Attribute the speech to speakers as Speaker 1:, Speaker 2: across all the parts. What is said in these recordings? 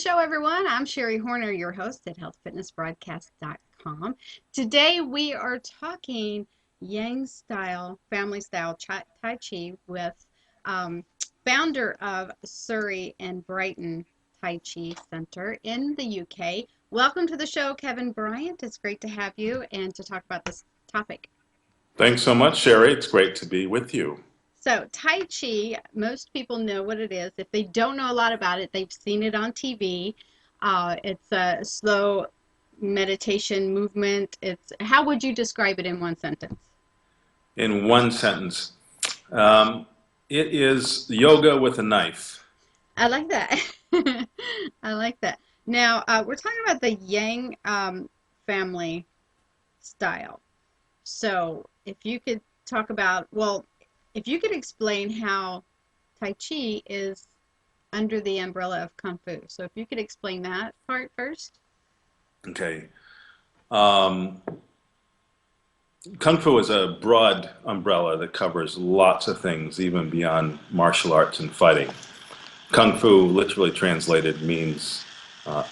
Speaker 1: show, everyone. I'm Sherri Horner, your host at healthfitnessbroadcast.com. Today we are talking Yang Family Style Tai Chi with um, founder of Surrey and Brighton Tai Chi Center in the UK. Welcome to the show, Kevin Bryant. It's great to have you and to talk about this topic.
Speaker 2: Thanks so much, Sherri. It's great to be with you.
Speaker 1: So, Tai Chi, most people know what it is. If they don't know a lot about it, they've seen it on TV. It's a slow meditation movement. How would you describe it in one sentence?
Speaker 2: In one sentence, it is yoga with a knife.
Speaker 1: I like that. I like that. Now, we're talking about the Yang family style. So, if you could talk about, well, if you could explain how Tai Chi is under the umbrella of Kung Fu. So if you could explain that part first.
Speaker 2: Okay. Kung Fu is a broad umbrella that covers lots of things, even beyond martial arts and fighting. Kung Fu, literally translated, means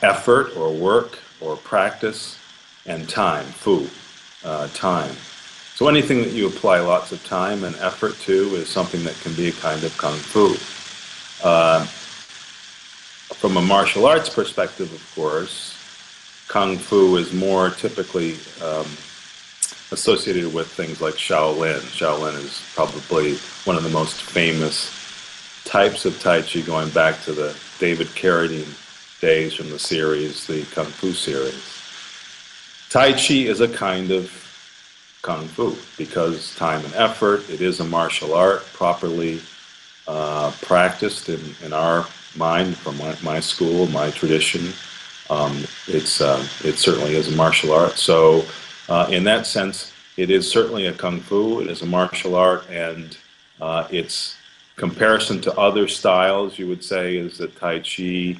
Speaker 2: effort or work or practice, and time, Fu, time. So anything that you apply lots of time and effort to is something that can be a kind of Kung Fu. From a martial arts perspective, of course, Kung Fu is more typically associated with things like Shaolin. Shaolin is probably one of the most famous types of Tai Chi, going back to the David Carradine days from the series, the Kung Fu series. Tai Chi is a kind of Kung Fu because time and effort. It is a martial art properly practiced in our mind, from my school, my tradition. It certainly is a martial art. So in that sense, it is certainly a Kung Fu. It is a martial art, and its comparison to other styles, you would say, is that Tai Chi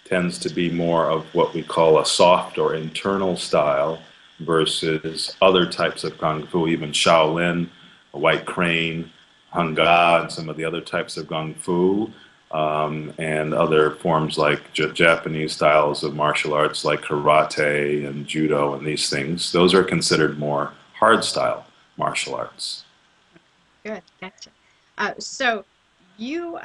Speaker 2: tends to be more of what we call a soft or internal style, versus other types of Kung Fu, even Shaolin, White Crane, Hung Ga, and some of the other types of Kung Fu, and other forms like Japanese styles of martial arts like karate and judo and these things. Those are considered more hard style martial arts.
Speaker 1: Good, gotcha. So you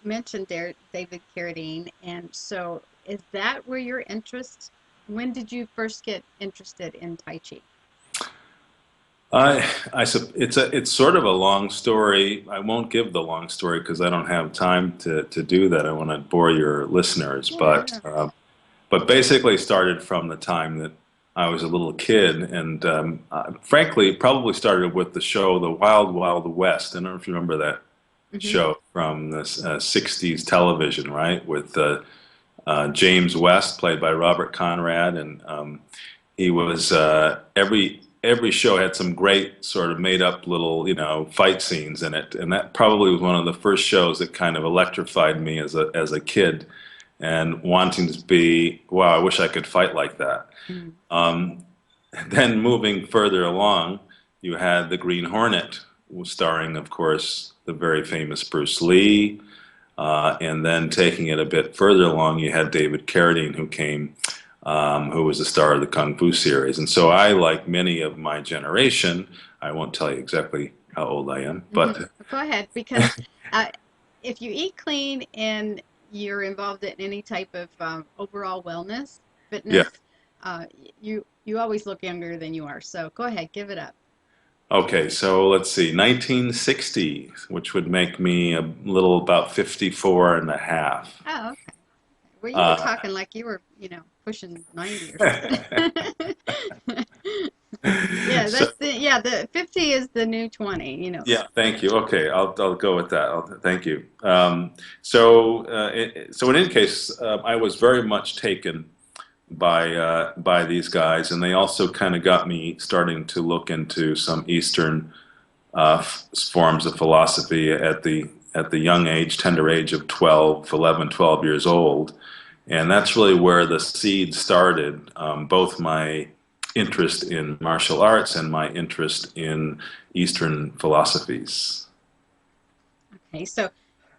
Speaker 1: mentioned there David Carradine, and so is that where your interest? When did you first get interested in Tai Chi?
Speaker 2: It's sort of a long story. I won't give the long story because I don't have time to do that. I want to bore your listeners,
Speaker 1: Yeah.
Speaker 2: but basically started from the time that I was a little kid, and frankly, it probably started with the show The Wild Wild West. I don't know if you remember that
Speaker 1: Mm-hmm.
Speaker 2: show from the '60s television, right? With James West, played by Robert Conrad, and he was every show had some great sort of made up little fight scenes in it, and that probably was one of the first shows that kind of electrified me as a kid, and wanting to be, wow, I wish I could fight like that.
Speaker 1: Mm-hmm.
Speaker 2: Um, then moving further along, you had The Green Hornet, starring, of course, the very famous Bruce Lee. And then taking it a bit further along, you had David Carradine, who was the star of the Kung Fu series. And so I, like many of my generation, I won't tell you exactly how old I am,
Speaker 1: Mm-hmm.
Speaker 2: but
Speaker 1: Go ahead, because uh, if you eat clean and you're involved in any type of overall wellness,
Speaker 2: yeah.
Speaker 1: fitness, you always look younger than you are. So go ahead, give it up.
Speaker 2: Okay, so let's see, 1960, which would make me a little about 54 and a half.
Speaker 1: Oh, okay. Well, you were
Speaker 2: Uh,
Speaker 1: talking like you were, pushing 90 or something. Yeah,
Speaker 2: so,
Speaker 1: the 50 is the new 20.
Speaker 2: yeah, thank you. Okay, I'll go with that. Thank you. So in any case, I was very much taken by these guys, and they also kind of got me starting to look into some Eastern forms of philosophy at the young age, tender age of 12, 11, 12 years old, and that's really where the seed started. Both my interest in martial arts and my interest in Eastern philosophies.
Speaker 1: Okay, so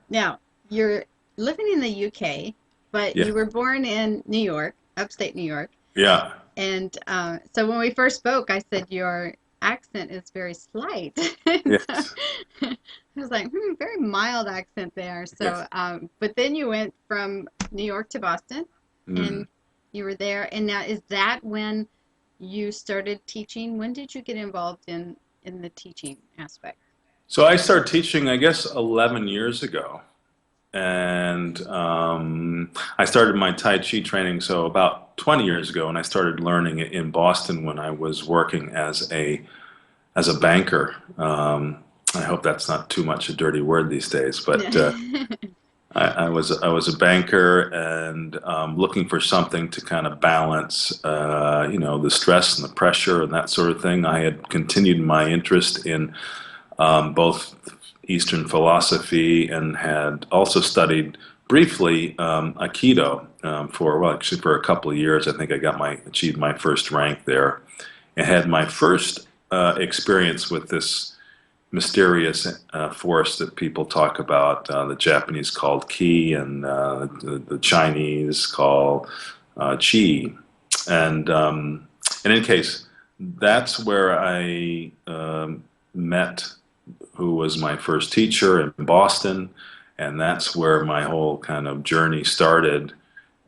Speaker 1: now you're living in the UK. but
Speaker 2: Yeah.
Speaker 1: you were born in New York, upstate New York.
Speaker 2: Yeah.
Speaker 1: And so when we first spoke, I said your accent is very slight. And so
Speaker 2: Yes.
Speaker 1: I was like, very mild accent there.
Speaker 2: Yes.
Speaker 1: So, but then you went from New York to Boston,
Speaker 2: Mm.
Speaker 1: and you were there. And now, is that when you started teaching? When did you get involved in the teaching aspect?
Speaker 2: So I started teaching, I guess, 11 years ago. And I started my Tai Chi training so about 20 years ago, and I started learning it in Boston when I was working as a banker. I hope that's not too much a dirty word these days, but I was a banker and looking for something to kind of balance, the stress and the pressure and that sort of thing. I had continued my interest in both Eastern philosophy and had also studied briefly Aikido for well, actually for a couple of years. I think I got achieved my first rank there, and had my first experience with this mysterious force that people talk about. The Japanese called ki, and the Chinese call chi. And in any case, that's where I met who was my first teacher in Boston, and that's where my whole kind of journey started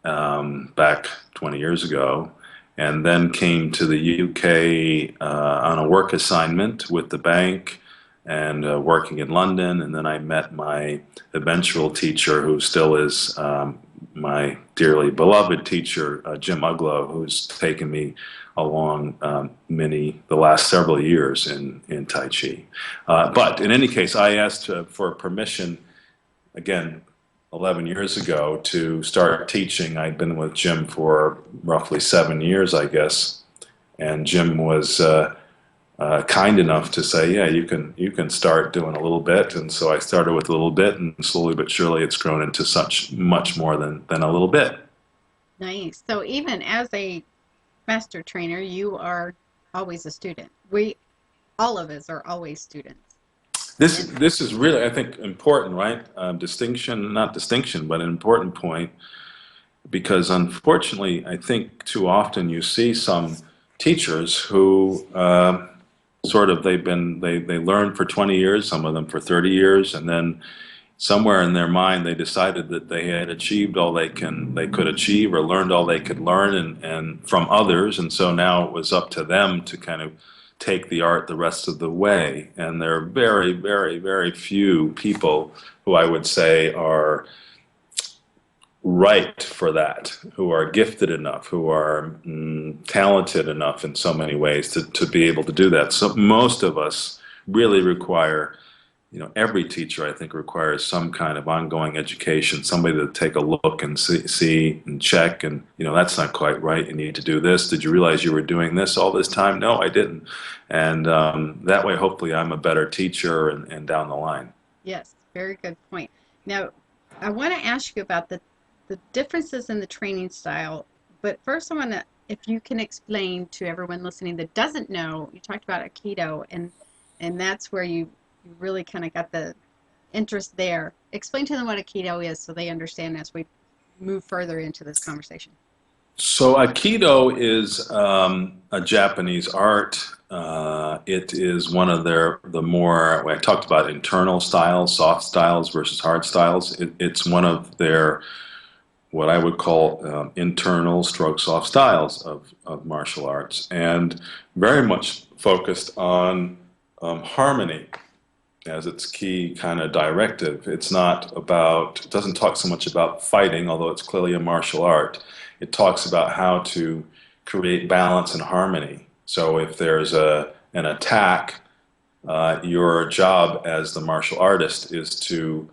Speaker 2: back 20 years ago. And then came to the UK on a work assignment with the bank and working in London. And then I met my eventual teacher, who still is my dearly beloved teacher, Jim Uglow, who's taken me along the last several years in Tai Chi. But in any case, I asked for permission again 11 years ago to start teaching. I'd been with Jim for roughly 7 years, I guess, and Jim was kind enough to say, "Yeah, you can start doing a little bit." And so I started with a little bit, and slowly but surely, it's grown into such much more than a little bit.
Speaker 1: Nice. So even as a master trainer, you are always a student. We, all of us are always students. And
Speaker 2: This is really, I think, important, right? Distinction, not distinction, but an important point, because unfortunately, I think too often you see some teachers who sort of they learned for 20 years, some of them for 30 years, and then somewhere in their mind they decided that they had achieved all they could achieve, or learned all they could learn, and from others, and so now it was up to them to kind of take the art the rest of the way. And there are very, very, very few people who I would say are right for that, who are gifted enough, who are talented enough in so many ways to be able to do that. So most of us really require, every teacher, I think, requires some kind of ongoing education, somebody to take a look and see and check, and, that's not quite right. You need to do this. Did you realize you were doing this all this time? No, I didn't. And that way, hopefully, I'm a better teacher and down the line.
Speaker 1: yes, very good point. Now, I want to ask you about the differences in the training style, but first I want to, if you can explain to everyone listening that doesn't know, you talked about Aikido, and that's where you really kind of got the interest there. Explain to them what Aikido is so they understand as we move further into this conversation.
Speaker 2: So Aikido is a Japanese art. It is one of the more, I talked about internal styles, soft styles versus hard styles. It's one of their, what I would call internal stroke soft styles of martial arts, and very much focused on harmony as its key kind of directive. It doesn't talk so much about fighting, although it's clearly a martial art. It talks about how to create balance and harmony. So if there's an attack, your job as the martial artist is to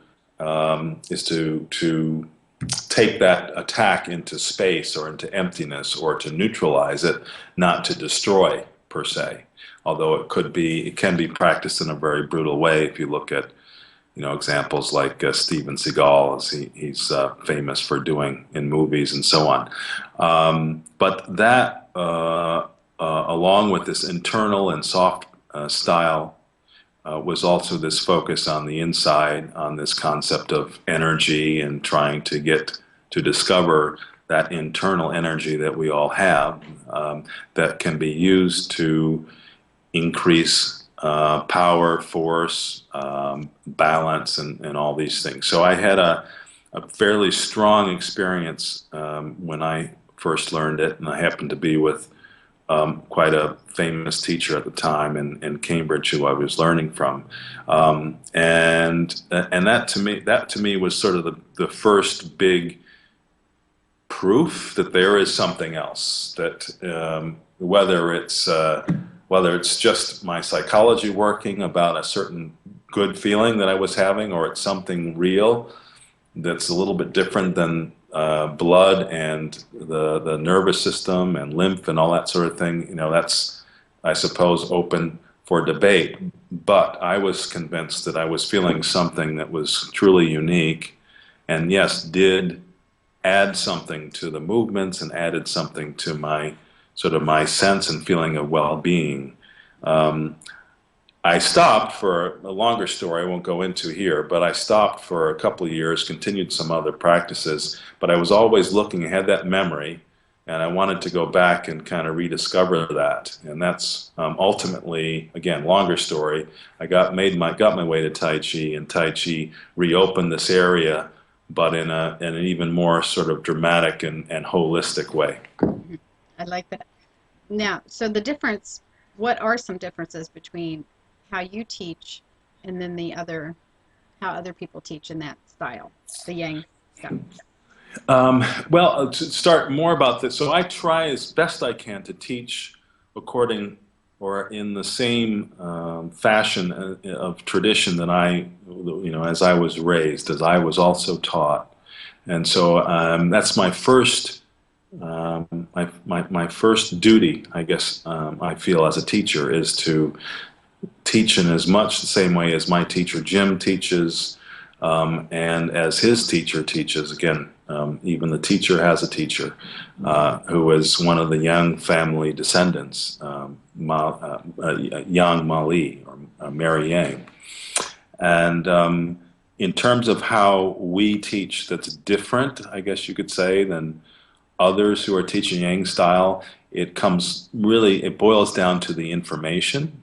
Speaker 2: take that attack into space or into emptiness, or to neutralize it, not to destroy per se. Although it can be practiced in a very brutal way. If you look at, examples like Steven Seagal, as he's famous for doing in movies and so on. But that, along with this internal and soft style, was also this focus on the inside, on this concept of energy and trying to get to discover that internal energy that we all have, that can be used to increase power, force, balance, and all these things. So I had a fairly strong experience when I first learned it, and I happened to be with quite a famous teacher at the time in Cambridge who I was learning from, and that to me was sort of the first big proof that there is something else, that whether it's just my psychology working about a certain good feeling that I was having, or it's something real that's a little bit different than blood and the nervous system and lymph and all that sort of thing. That's, I suppose, open for debate. But I was convinced that I was feeling something that was truly unique, and yes, did add something to the movements and added something to my sort of my sense and feeling of well-being. Um, I stopped for a longer story I won't go into here, but I stopped for a couple of years, continued some other practices, but I was always looking, I had that memory, and I wanted to go back and kind of rediscover that. And that's ultimately, again, longer story. I got my way to Tai Chi, and Tai Chi reopened this area, but in an even more sort of dramatic and holistic way.
Speaker 1: Mhm. I like that. Now, so what are some differences between how you teach and then how other people teach in that style, the Yang style?
Speaker 2: Well, to start more about this, so I try as best I can to teach according or in the same fashion of tradition that as I was raised, as I was also taught. And so that's my first, my first duty, I guess, I feel as a teacher, is to teach in as much the same way as my teacher Jim teaches, and as his teacher teaches. Again, even the teacher has a teacher who is one of the Yeung family descendants, Yang Mali, or Mary Yang. And in terms of how we teach, that's different, I guess you could say, than others who are teaching Yang style. It boils down to the information,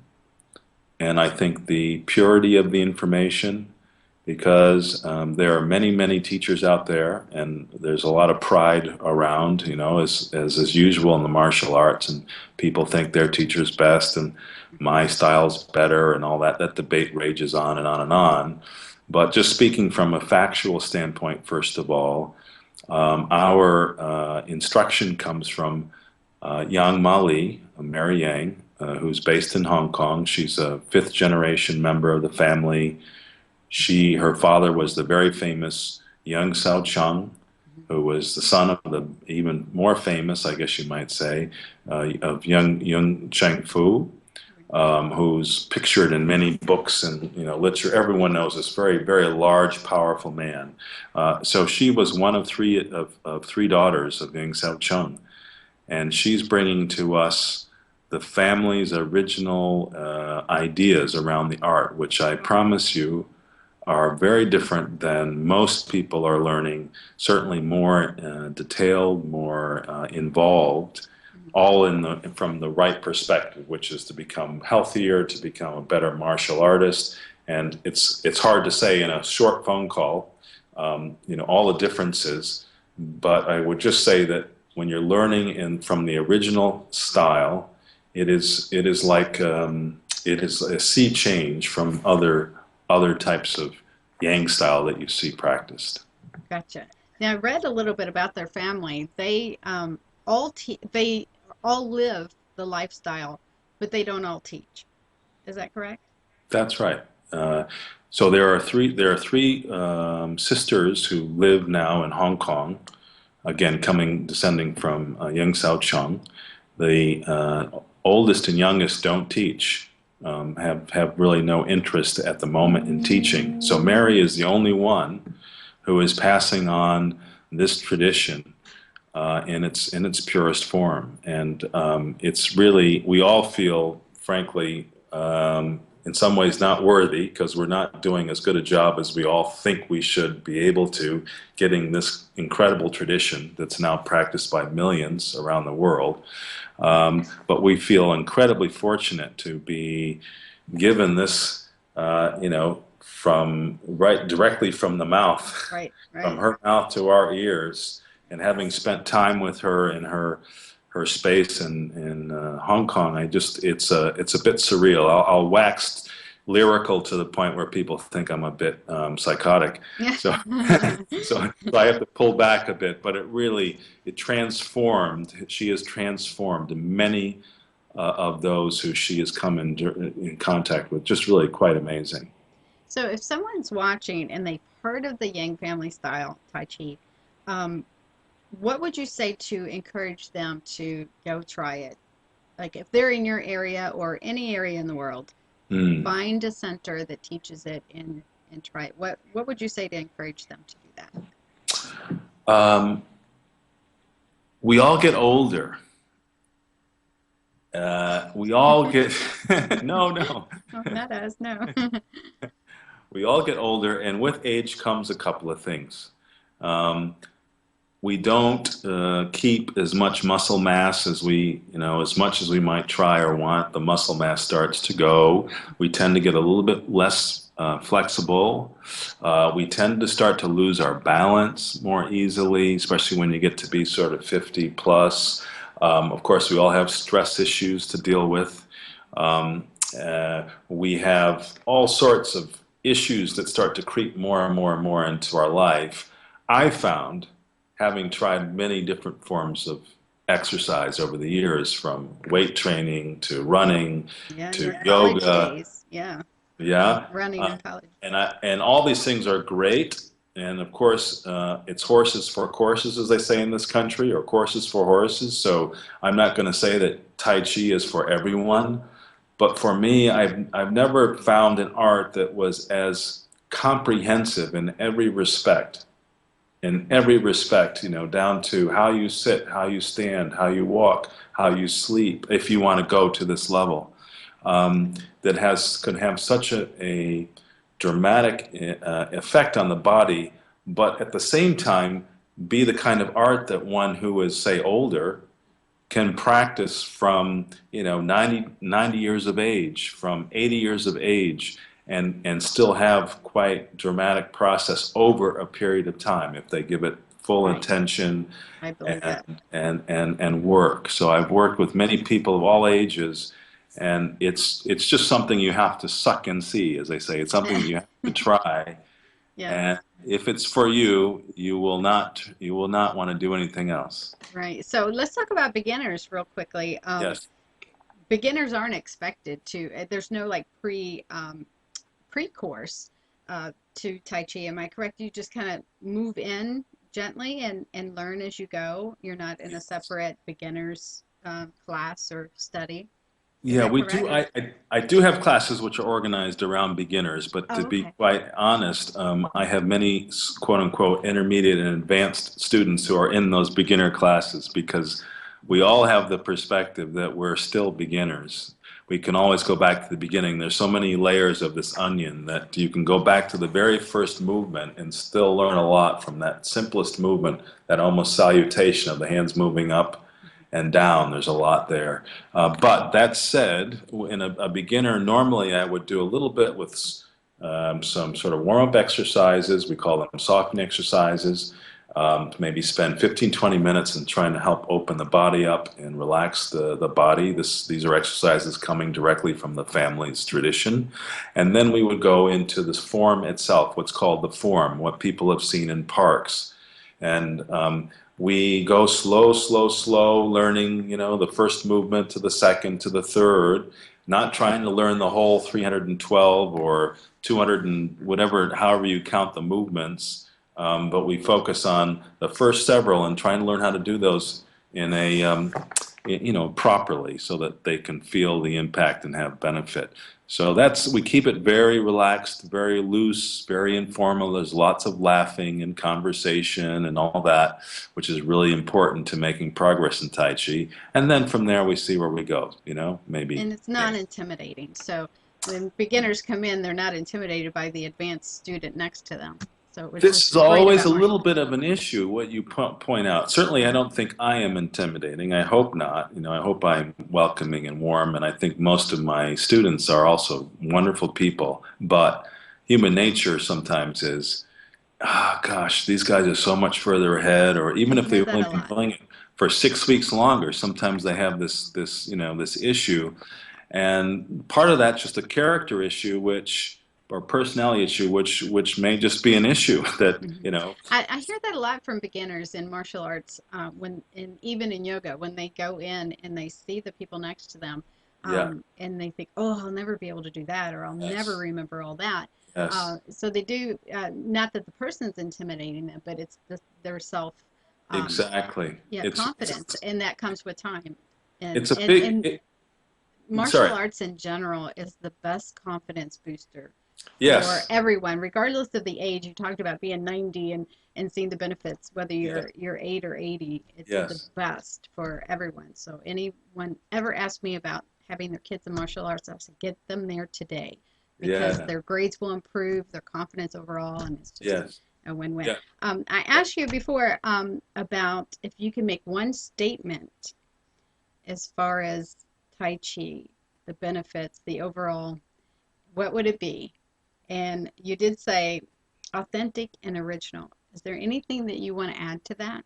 Speaker 2: and I think the purity of the information, because there are many, many teachers out there, and there's a lot of pride around, as is usual in the martial arts, and people think their teacher's best and my style's better, and all that. That debate rages on and on and on. But just speaking from a factual standpoint, first of all, our instruction comes from Yang Mali, Mary Yang, who's based in Hong Kong. She's a fifth generation member of the family. Her father was the very famous Yeung Chung, who was the son of the even more famous, I guess you might say, of Yeung Cheng Fu, who's pictured in many books and literature. Everyone knows this very, very large, powerful man. So she was one of three daughters of Yeung Chung, and she's bringing to us the family's original ideas around the art, which I promise you are very different than most people are learning, certainly more detailed, more involved, all from the right perspective, which is to become healthier, to become a better martial artist. And it's hard to say in a short phone call, all the differences, but I would just say that when you're learning from the original style, it is like it is a sea change from other types of Yang style that you see practiced.
Speaker 1: Gotcha. Now, I read a little bit about their family. They all live the lifestyle, but they don't all teach. Is that correct?
Speaker 2: That's right. So there are three sisters who live now in Hong Kong. Again, descending from Yeung Chung. The oldest and youngest don't teach. Have really no interest at the moment in teaching. So Mary is the only one who is passing on this tradition in its purest form, and it's really, we all feel, frankly, in some ways not worthy because we're not doing as good a job as we all think we should be able to, getting this incredible tradition that's now practiced by millions around the world. But we feel incredibly fortunate to be given this, from right directly from the mouth,
Speaker 1: Right,
Speaker 2: from
Speaker 1: right.
Speaker 2: her mouth to our ears, and having spent time with her in her space in Hong Kong, it's a bit surreal. I'll wax lyrical to the point where people think I'm a bit psychotic.
Speaker 1: Yeah.
Speaker 2: So, so I have to pull back a bit. But it transformed. She has transformed many of those who she has come in contact with. Just really quite amazing.
Speaker 1: So if someone's watching and they've heard of the Yang Family Style Tai Chi, um, what would you say to encourage them to go try it? Like if they're in your area or any area in the world,
Speaker 2: Mm.
Speaker 1: find a center that teaches it and try it. What would you say to encourage them to do that?
Speaker 2: Um, we all get older. We all get no, no.
Speaker 1: Oh, not us, no.
Speaker 2: We all get older, and with age comes a couple of things. Um, we don't keep as much muscle mass as much as we might try or want. The muscle mass starts to go. We tend to get a little bit less flexible. We tend to start to lose our balance more easily, especially when you get to be sort of 50 plus. Of course, we all have stress issues to deal with. We have all sorts of issues that start to creep more and more and more into our life. I found, having tried many different forms of exercise over the years, from weight training to running
Speaker 1: Yeah, in
Speaker 2: to
Speaker 1: your college
Speaker 2: yoga,
Speaker 1: days. Yeah,
Speaker 2: yeah,
Speaker 1: running in college.
Speaker 2: and all these things are great. And of course, it's horses for courses, as they say in this country, or courses for horses. So I'm not going to say that Tai Chi is for everyone, but for me, I've never found an art that was as comprehensive in every respect, down to how you sit, how you stand, how you walk, how you sleep, if you want to go to this level, that can have such a dramatic effect on the body, but at the same time be the kind of art that one who is, say, older can practice from 90 years of age, from 80 years of age, and still have quite dramatic process over a period of time if they give it full
Speaker 1: Right.
Speaker 2: attention
Speaker 1: I believe
Speaker 2: and
Speaker 1: that.
Speaker 2: and work. So I've worked with many people of all ages, and it's just something you have to suck and see, as they say. It's something that you have to try,
Speaker 1: Yes.
Speaker 2: and if it's for you, you will not want to do anything else.
Speaker 1: Right. So let's talk about beginners real quickly.
Speaker 2: Yes.
Speaker 1: Beginners aren't expected to. There's no like pre-course to Tai Chi. Am I correct? You just kind of move in gently and learn as you go. You're not in a separate beginners class or study. Is
Speaker 2: Yeah,
Speaker 1: that
Speaker 2: we do.
Speaker 1: correct?
Speaker 2: I do have classes which are organized around beginners, but to
Speaker 1: Oh,
Speaker 2: be
Speaker 1: okay.
Speaker 2: quite honest, I have many quote unquote intermediate and advanced students who are in those beginner classes because we all have the perspective that we're still beginners. We can always go back to the beginning. There's so many layers of this onion that you can go back to the very first movement and still learn a lot from that simplest movement, that almost salutation of the hands moving up and down. There's a lot there. But that said, in a beginner, normally I would do a little bit with some sort of warm up exercises. We call them softening exercises. To maybe spend 15, 20 minutes in trying to help open the body up and relax the body. These are exercises coming directly from the family's tradition. And then we would go into this form itself, what's called the form, what people have seen in parks. And we go slow, slow, slow, learning, the first movement to the second to the third, not trying to learn the whole 312 or 200 and whatever, however you count the movements. But we focus on the first several and trying to learn how to do those in properly so that they can feel the impact and have benefit. So we keep it very relaxed, very loose, very informal. There's lots of laughing and conversation and all that, which is really important to making progress in Tai Chi. And then from there we see where we go, maybe.
Speaker 1: And it's not intimidating. So when beginners come in, they're not intimidated by the advanced student next to them. So, which
Speaker 2: This
Speaker 1: is
Speaker 2: is
Speaker 1: great
Speaker 2: always
Speaker 1: about
Speaker 2: a
Speaker 1: mine.
Speaker 2: little bit of an issue, what you point out. Certainly, I don't think I am intimidating. I hope not. I hope I'm welcoming and warm, and I think most of my students are also wonderful people. But human nature sometimes is, ah, gosh, these guys are so much further ahead. Or
Speaker 1: I
Speaker 2: even if
Speaker 1: hear
Speaker 2: they've
Speaker 1: that
Speaker 2: only
Speaker 1: a
Speaker 2: been
Speaker 1: lot.
Speaker 2: doing it for 6 weeks longer, sometimes they have this issue. And part of that's just a character issue, or personality issue, which may just be an issue that,
Speaker 1: Mhm. I hear that a lot from beginners in martial arts, even in yoga, when they go in and they see the people next to them,
Speaker 2: yeah,
Speaker 1: and they think, oh, I'll never be able to do that, or I'll never
Speaker 2: yes,
Speaker 1: remember all that.
Speaker 2: yes,
Speaker 1: So they do, not that the person's intimidating them, but it's their self, um,
Speaker 2: exactly.
Speaker 1: yeah, confidence, and that comes with time. And
Speaker 2: It's a
Speaker 1: and
Speaker 2: big,
Speaker 1: and
Speaker 2: sorry,
Speaker 1: martial arts in general is the best confidence booster for
Speaker 2: yes,
Speaker 1: everyone, regardless of the age. You talked about being 90 and seeing the benefits, whether
Speaker 2: yeah,
Speaker 1: you're 8 or 80. It's the
Speaker 2: yes,
Speaker 1: best for everyone. So anyone ever asked me about having their kids in martial arts, I said get them there today because
Speaker 2: yeah,
Speaker 1: their grades will improve, their confidence overall, and it's just
Speaker 2: yes,
Speaker 1: a win-win.
Speaker 2: yeah.
Speaker 1: I asked you before about if you can make one statement as far as Tai Chi, the benefits, the overall, what would it be? And you did say authentic and original. Is there anything that you want to add to that?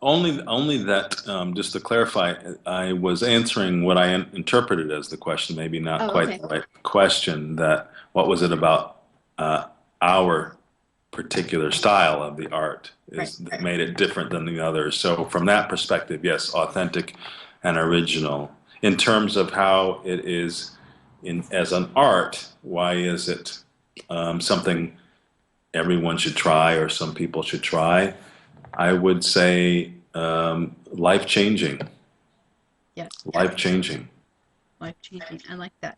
Speaker 2: Only that, just to clarify, I was answering what I interpreted as the question, maybe not
Speaker 1: Oh,
Speaker 2: quite
Speaker 1: okay.
Speaker 2: the right question, that what was it about our particular style of the art
Speaker 1: Right.
Speaker 2: is that made it different than the others. So from that perspective, yes, authentic and original. In terms of how it is as an art, why is it something everyone should try or some people should try? I would say life changing,
Speaker 1: Yes.
Speaker 2: life changing.
Speaker 1: Life changing. I like that.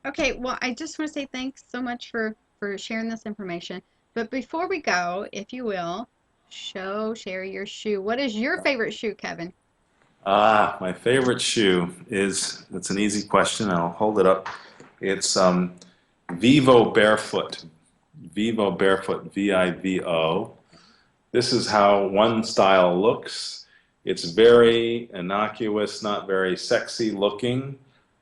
Speaker 1: Okay. Well, I just want to say thanks so much for sharing this information. But before we go, if you will, share your shoe. What is your favorite shoe, Kevin?
Speaker 2: Ah, my favorite shoe is, it's an easy question. I'll hold it up. It's Vivo Barefoot. Vivo Barefoot, VIVO. This is how one style looks. It's very innocuous, not very sexy looking,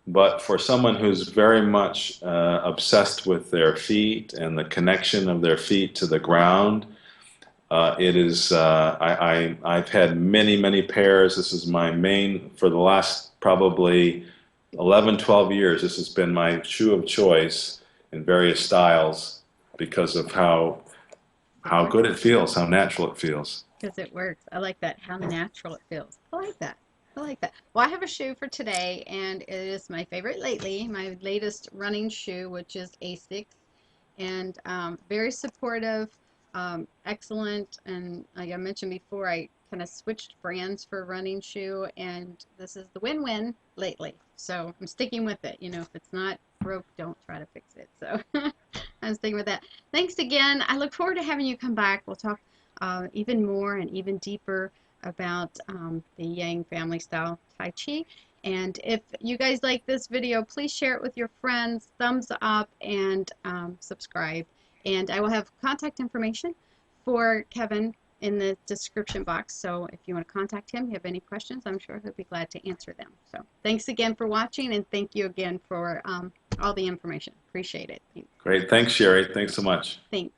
Speaker 2: but for someone who's very much obsessed with their feet and the connection of their feet to the ground, it is. I've had many pairs. This is my main for the last probably 11, 12 years. This has been my shoe of choice in various styles because of
Speaker 1: It
Speaker 2: how
Speaker 1: works.
Speaker 2: good it feels, how natural it feels.
Speaker 1: Because it works. I like that, how natural it feels. I like that. I like that. Well, I have a shoe for today, and it is my favorite lately, my latest running shoe, which is Asics, and very supportive, excellent. And like I mentioned before, I kind of switched brands for running shoe, and this is the win-win lately. So I'm sticking with it. If it's not broke, don't try to fix it. So I'm sticking with that. Thanks again. I look forward to having you come back. We'll talk even more and even deeper about the Yang Family Style Tai Chi. And if you guys like this video, please share it with your friends, thumbs up, and subscribe. And I will have contact information for Kevin in the description box. So if you want to contact him, you have any questions, I'm sure he'll be glad to answer them. So thanks again for watching, and thank you again for all the information. Appreciate it.
Speaker 2: Great. Thanks, Sherry. Thanks so much.
Speaker 1: Thanks.